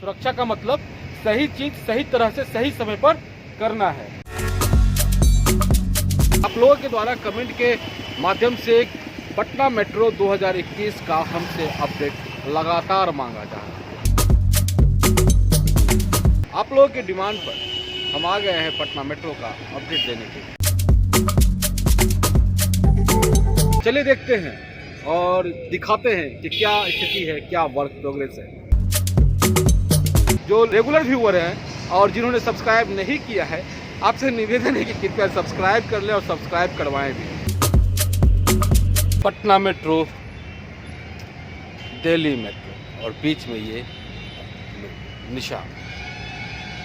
सुरक्षा का मतलब सही चीज सही तरह से सही समय पर करना है। आप लोगों के द्वारा कमेंट के माध्यम से पटना मेट्रो 2021 का हमसे अपडेट लगातार मांगा जा रहा है। आप लोगों के डिमांड पर हम आ गए हैं पटना मेट्रो का अपडेट देने के लिए। चलिए देखते हैं और दिखाते हैं कि क्या स्थिति है, क्या वर्क प्रोग्रेस है। जो रेगुलर व्यूअर हैं और जिन्होंने सब्सक्राइब नहीं किया है, आपसे निवेदन है कि कृपया सब्सक्राइब कर लें और सब्सक्राइब करवाएं भी। पटना मेट्रो, दिल्ली मेट्रो और बीच में ये निशान,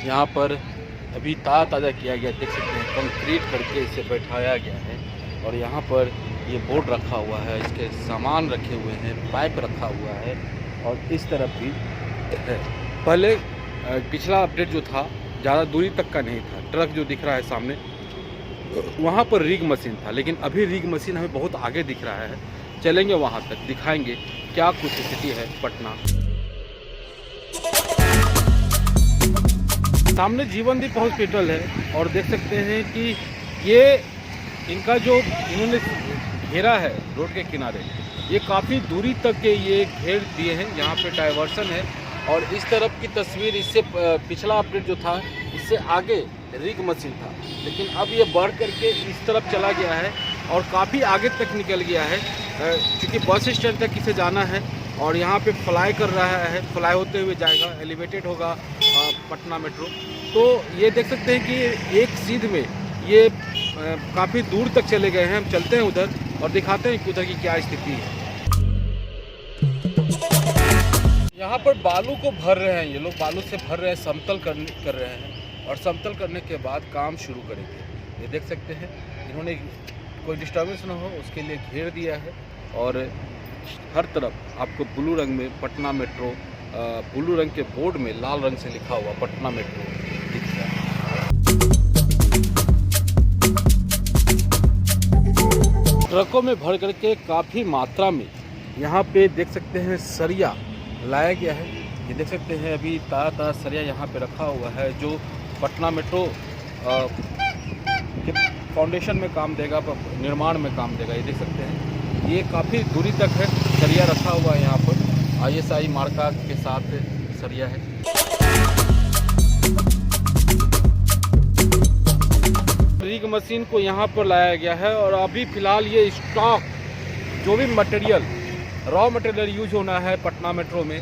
यहाँ पर अभी ताज़ा किया गया, देख सकते हैं कंक्रीट करके इसे बैठाया गया है। और यहाँ पर ये बोर्ड रखा हुआ है, इसके सामान रखे हुए हैं, पाइप रखा हुआ है और इस तरफ भी है। पहले पिछला अपडेट जो था ज़्यादा दूरी तक का नहीं था। ट्रक जो दिख रहा है सामने, वहाँ पर रिग मशीन था, लेकिन अभी रिग मशीन हमें बहुत आगे दिख रहा है। चलेंगे वहाँ तक, दिखाएंगे क्या कुछ स्थिति है पटना। सामने जीवनदीप हॉस्पिटल है और देख सकते हैं कि ये इनका जो इन्होंने घेरा है रोड के किनारे, ये काफ़ी दूरी तक के ये घेर दिए हैं। यहाँ पे डाइवर्सन है और इस तरफ की तस्वीर, इससे पिछला अपडेट जो था इससे आगे रिग मशीन था, लेकिन अब ये बढ़ करके इस तरफ चला गया है और काफ़ी आगे तक निकल गया है, क्योंकि बस स्टैंड तक इसे जाना है और यहाँ पे फ्लाई कर रहा है, फ्लाई होते हुए जाएगा, एलिवेटेड होगा पटना मेट्रो। तो ये देख सकते हैं कि एक सीध में ये काफ़ी दूर तक चले गए हैं। हम चलते हैं उधर और दिखाते हैं कि उधर की क्या स्थिति है। यहाँ पर बालू को भर रहे हैं, ये लोग बालू से भर रहे हैं, समतल कर रहे हैं और समतल करने के बाद काम शुरू करेंगे। ये देख सकते हैं इन्होंने कोई डिस्टर्बेंस ना हो उसके लिए घेर दिया है और हर तरफ आपको ब्लू रंग में पटना मेट्रो, ब्लू रंग के बोर्ड में लाल रंग से लिखा हुआ पटना मेट्रो दिख रहा है। ट्रकों में भर करके काफ़ी मात्रा में यहाँ पे देख सकते हैं सरिया लाया गया है। ये देख सकते हैं अभी ताज़ा सरिया यहाँ पे रखा हुआ है, जो पटना मेट्रो के फाउंडेशन में काम देगा, निर्माण में काम देगा। ये देख सकते हैं ये काफ़ी दूरी तक है, सरिया रखा हुआ है। यहाँ पर ISI मार्का के साथ सरिया है। रिग मशीन को यहाँ पर लाया गया है और अभी फ़िलहाल ये स्टॉक, जो भी मटेरियल, रॉ मटेरियल यूज होना है पटना मेट्रो में,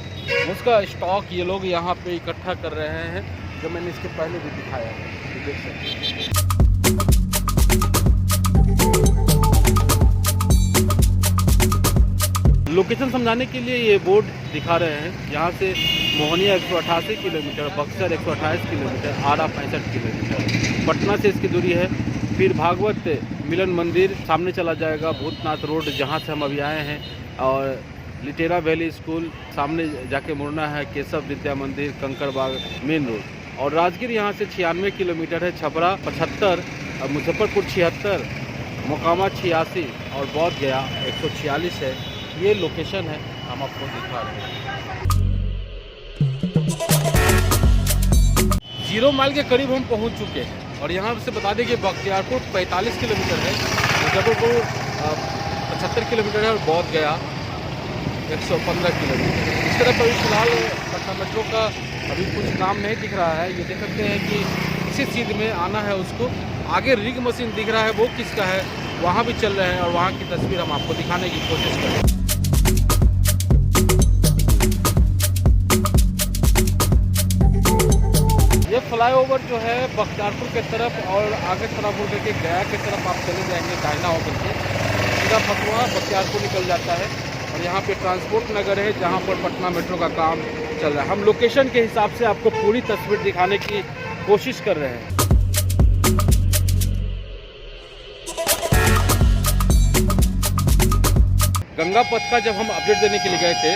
उसका स्टॉक ये लोग यहाँ पे इकट्ठा कर रहे हैं, जो मैंने इसके पहले भी दिखाया है। देख सकते हैं लोकेशन समझाने के लिए ये बोर्ड दिखा रहे हैं। यहाँ से मोहनिया 188 किलोमीटर, बक्सर 128 किलोमीटर, आरा 65 किलोमीटर पटना से इसकी दूरी है। फिर भागवत मिलन मंदिर सामने चला जाएगा, भूतनाथ रोड जहाँ से हम अभी आए हैं, और लिटेरा वैली स्कूल सामने जाके मुड़ना है, केशव विद्या मंदिर, कंकड़बाग मेन रोड। और राजगीर यहाँ से 96 किलोमीटर है, छपरा 75, मुजफ्फरपुर 76, मोकामा 86 और बोध गया 146 है। ये लोकेशन है, हम आपको दिखा रहे हैं। 0 माइल के करीब हम पहुंच चुके हैं और यहाँ से बता दें कि बख्तियारपुर 45 किलोमीटर है, मुजफ्फरपुर 75 किलोमीटर है और बोध गया 115 किलोमीटर। इस तरह अभी फिलहाल पटना मेट्रो का अभी कुछ काम नहीं दिख रहा है। ये देख सकते हैं कि इसी सीध में आना है उसको। आगे रिग मशीन दिख रहा है, वो किसका है, वहाँ भी चल रहे हैं और वहाँ की तस्वीर हम आपको दिखाने की कोशिश करें। ये फ्लाईओवर जो है बख्तियारपुर की तरफ और आगे तरफ होकर के गया की तरफ आप चले जाएंगे, दाहिना होकर के सीधा फतुहा बख्तियारपुर निकल जाता है और यहाँ पे ट्रांसपोर्ट नगर है जहाँ पर पटना मेट्रो का काम चल रहा है। हम लोकेशन के हिसाब से आपको पूरी तस्वीर दिखाने की कोशिश कर रहे हैं। गंगा पथ का जब हम अपडेट देने के लिए गए थे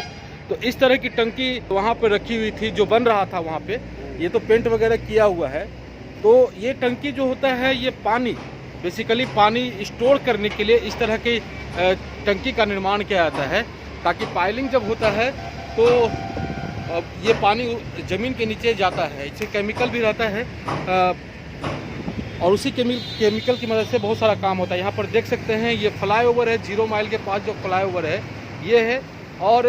तो इस तरह की टंकी वहाँ पर रखी हुई थी, जो बन रहा था वहाँ पे। ये तो पेंट वगैरह किया हुआ है। तो ये टंकी जो होता है, ये पानी, बेसिकली पानी स्टोर करने के लिए इस तरह की टंकी का निर्माण किया जाता है, ताकि पाइलिंग जब होता है तो ये पानी ज़मीन के नीचे जाता है। इससे केमिकल भी रहता है और उसी केमिकल की मदद से बहुत सारा काम होता है। यहाँ पर देख सकते हैं ये फ्लाईओवर है, 0 माइल के पास जो फ्लाईओवर है ये है। और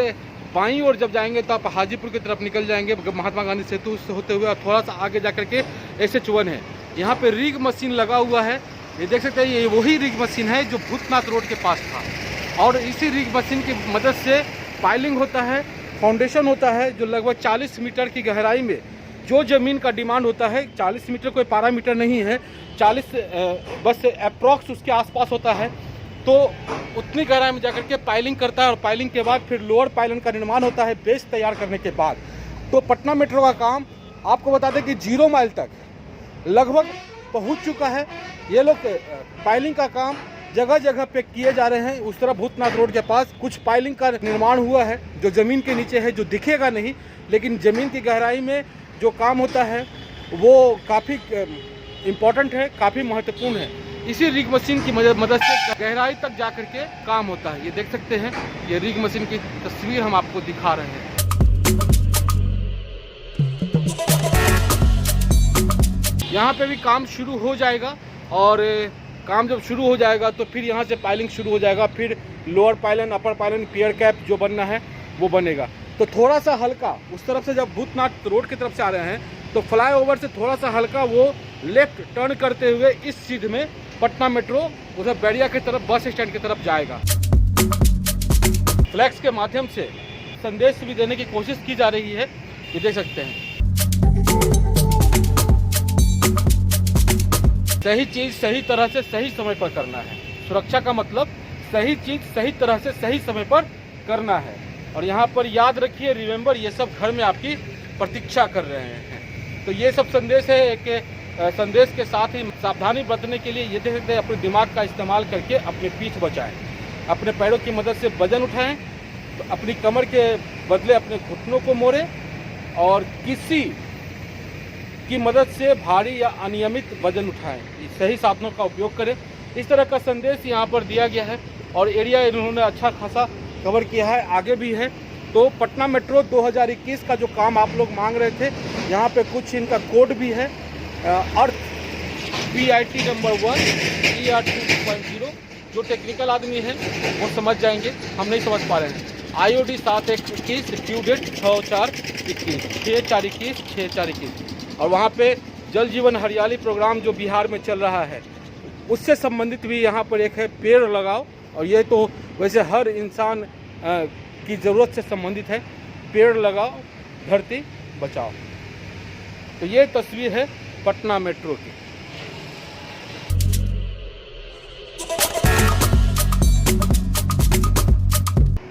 बाईं ओर जब जाएंगे तो आप हाजीपुर की तरफ निकल जाएंगे महात्मा गांधी सेतु से होते हुए, और थोड़ा सा आगे जा करके SH1 है। यहाँ पे रिग मशीन लगा हुआ है, ये देख सकते हैं। ये वही रिग मशीन है जो भूतनाथ रोड के पास था, और इसी रिग मशीन की मदद से पाइलिंग होता है, फाउंडेशन होता है, जो लगभग 40 मीटर की गहराई में जो ज़मीन का डिमांड होता है। 40 मीटर कोई पैरामीटर नहीं है, 40 बस अप्रॉक्स उसके आसपास होता है। तो उतनी गहराई में जाकर के पाइलिंग करता है, और पाइलिंग के बाद फिर लोअर पाइलिंग का निर्माण होता है बेस तैयार करने के बाद। तो पटना मेट्रो का काम आपको बता दें कि 0 माइल तक लगभग पहुंच चुका है। ये लोग पाइलिंग का काम जगह जगह पे किए जा रहे हैं। उस तरह भूतनाथ रोड के पास कुछ पाइलिंग का निर्माण हुआ है जो ज़मीन के नीचे है, जो दिखेगा नहीं, लेकिन ज़मीन की गहराई में जो काम होता है वो काफ़ी इम्पोर्टेंट है, काफ़ी महत्वपूर्ण है। इसी रिग मशीन की मदद से गहराई तक जा कर के काम होता है। ये देख सकते हैं, ये रिग मशीन की तस्वीर हम आपको दिखा रहे हैं। यहाँ पे भी काम शुरू हो जाएगा, और काम जब शुरू हो जाएगा तो फिर यहाँ से पाइलिंग शुरू हो जाएगा। फिर लोअर पाइलन, अपर पाइलन, पियर कैप जो बनना है वो बनेगा। तो थोड़ा सा हल्का उस तरफ से जब भूतनाथ रोड की तरफ से आ रहे हैं तो फ्लाईओवर से थोड़ा सा हल्का वो लेफ्ट टर्न करते हुए इस सीध में पटना मेट्रो उधर बैरिया की तरफ, बस स्टैंड की तरफ जाएगा। फ्लैक्स के माध्यम से संदेश भी देने की कोशिश की जा रही है, ये देख सकते हैं। सही चीज़ सही तरह से सही समय पर करना है। सुरक्षा का मतलब सही चीज़ सही तरह से सही समय पर करना है। और यहाँ पर याद रखिए, रिमेंबर, ये सब घर में आपकी प्रतीक्षा कर रहे हैं। तो ये सब संदेश है। एक संदेश के साथ ही सावधानी बरतने के लिए ये देख सकते हैं, अपने दिमाग का इस्तेमाल करके अपनी पीठ बचाएं, अपने पैरों की मदद से वजन उठाएं, तो अपनी कमर के बदले अपने घुटनों को मोड़ें, और किसी की मदद से भारी या अनियमित वजन उठाएं। सही साधनों का उपयोग करें। इस तरह का संदेश यहाँ पर दिया गया है, और एरिया इन्होंने अच्छा खासा कवर किया है, आगे भी है। तो पटना मेट्रो 2021 का जो काम आप लोग मांग रहे थे, यहाँ पे कुछ इनका कोड भी है। अर्थ PIT नंबर 1 ER 2.0। जो टेक्निकल आदमी है वो समझ जाएंगे, हम नहीं समझ पा रहे हैं। IOD 7121, due date 6/4/21, 6/4/21, 6/4/21। और वहाँ पे जल जीवन हरियाली प्रोग्राम जो बिहार में चल रहा है उससे संबंधित भी यहाँ पर एक है, पेड़ लगाओ। और ये तो वैसे हर इंसान की ज़रूरत से संबंधित है, पेड़ लगाओ धरती बचाओ। तो ये तस्वीर है पटना मेट्रो की।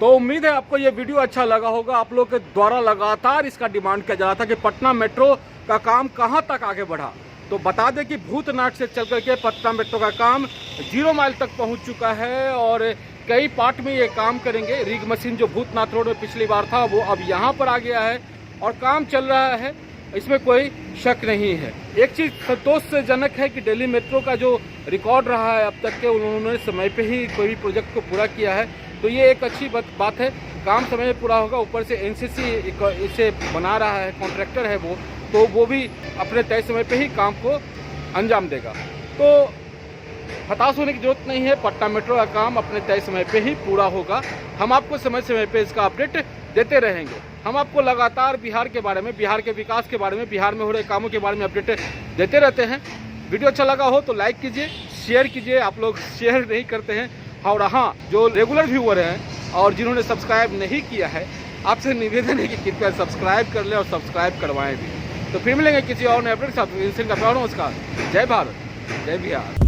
तो उम्मीद है आपको ये वीडियो अच्छा लगा होगा। आप लोग के द्वारा लगातार इसका डिमांड किया जा रहा था कि पटना मेट्रो का काम कहां तक आगे बढ़ा। तो बता दें कि भूतनाथ से चल करके पटना मेट्रो का काम 0 माइल तक पहुंच चुका है, और कई पार्ट में ये काम करेंगे। रिग मशीन जो भूतनाथ रोड में पिछली बार था वो अब यहाँ पर आ गया है, और काम चल रहा है, इसमें कोई शक नहीं है। एक चीज़ संतोषजनक है कि दिल्ली मेट्रो का जो रिकॉर्ड रहा है अब तक के, उन्होंने समय पे ही कोई भी प्रोजेक्ट को पूरा किया है। तो ये एक अच्छी बात है, काम समय में पूरा होगा। ऊपर से NCC इसे बना रहा है, कॉन्ट्रैक्टर है वो, तो वो भी अपने तय समय पे ही काम को अंजाम देगा। तो हताश होने की जरूरत नहीं है, पटना मेट्रो का काम अपने तय समय पे ही पूरा होगा। हम आपको समय समय पे इसका अपडेट देते रहेंगे। हम आपको लगातार बिहार के बारे में, बिहार के विकास के बारे में, बिहार में हो रहे कामों के बारे में अपडेट देते रहते हैं। वीडियो अच्छा लगा हो तो लाइक कीजिए, शेयर कीजिए। आप लोग शेयर नहीं करते हैं। और हाँ, जो रेगुलर व्यूअर हैं और जिन्होंने सब्सक्राइब नहीं किया है, आपसे निवेदन है कि कृपया सब्सक्राइब कर लें और सब्सक्राइब करवाएं भी। तो फिर मिलेंगे किसी और नए अपडेट के साथ। नमस्कार, जय भारत, जय बिहार।